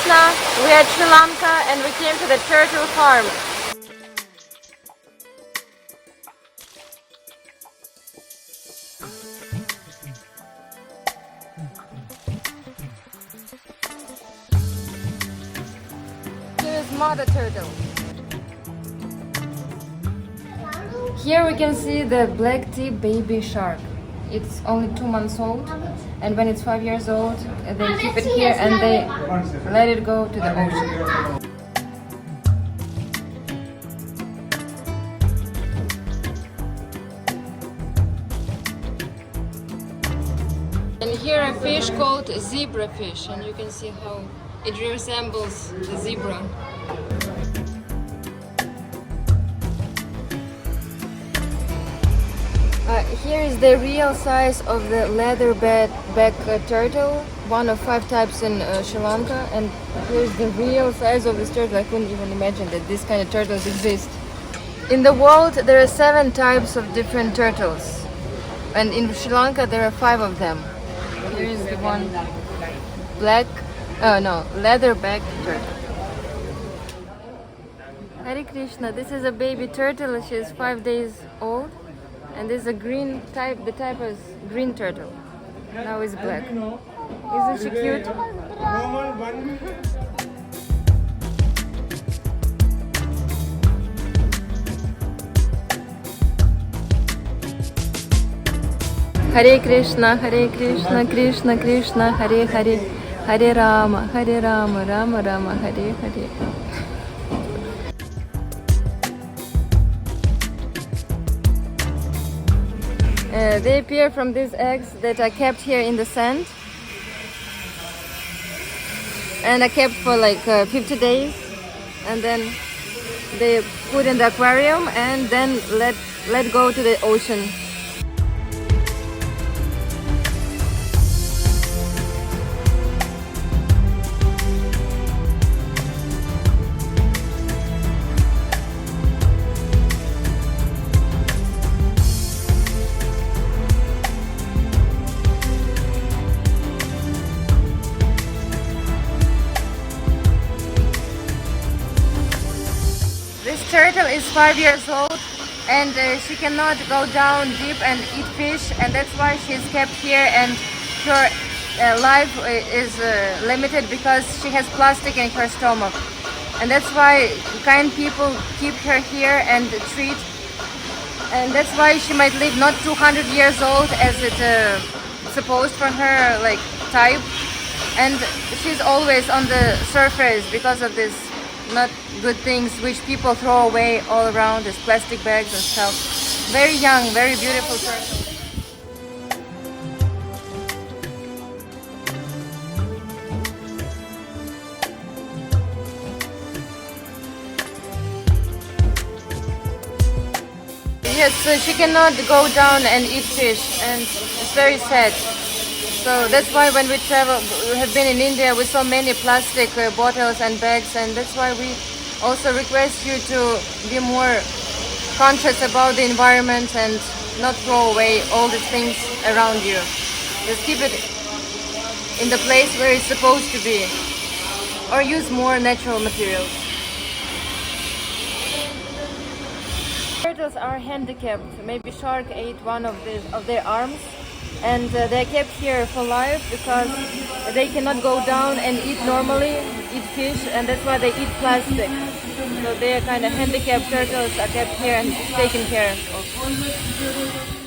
Krishna. We are at Sri Lanka and we came to the turtle farm. Here is mother turtle. Here we can see the black tea baby shark. It's only 2 months old, and when it's 5 years old, they keep it here and they let it go to the ocean. And here a fish called zebra fish, and you can see how it resembles the zebra. Here is the real size of the leatherback turtle, one of 5 types in Sri Lanka, and here's the real size of this turtle. I couldn't even imagine that this kind of turtles exist. In the world there are 7 types of different turtles, and in Sri Lanka there are 5 of them. Here is the one leatherback turtle. Hare Krishna, this is a baby turtle. She is 5 days old. And this is a green type, the type is green turtle. Now it's black. Isn't she cute? Hare Krishna, Krishna Krishna, Hare Hare, Hare Rāma, Rāma Rāma, Hare Hare. They appear from these eggs that are kept here in the sand and are kept for like 50 days, and then they put in the aquarium and then let go to the ocean. This turtle is 5 years old, and she cannot go down deep and eat fish, and that's why she is kept here, and her life is limited because she has plastic in her stomach, and that's why kind people keep her here and treat, and that's why she might live not 200 years old as it's supposed for her like type, and she's always on the surface because of this not good things which people throw away all around as plastic bags and stuff. Very young, very beautiful turtle. Yes, so she cannot go down and eat fish, and it's very sad. So that's why when we have been in India with so many plastic bottles and bags, and that's why we also request you to be more conscious about the environment and not throw away all the things around you. Just keep it in the place where it's supposed to be, or use more natural materials. Turtles are handicapped. Maybe shark ate one of their arms, and they're kept here for life because they cannot go down and eat normally, eat fish, and that's why they eat plastic. So they're kind of handicapped turtles are kept here and taken care of.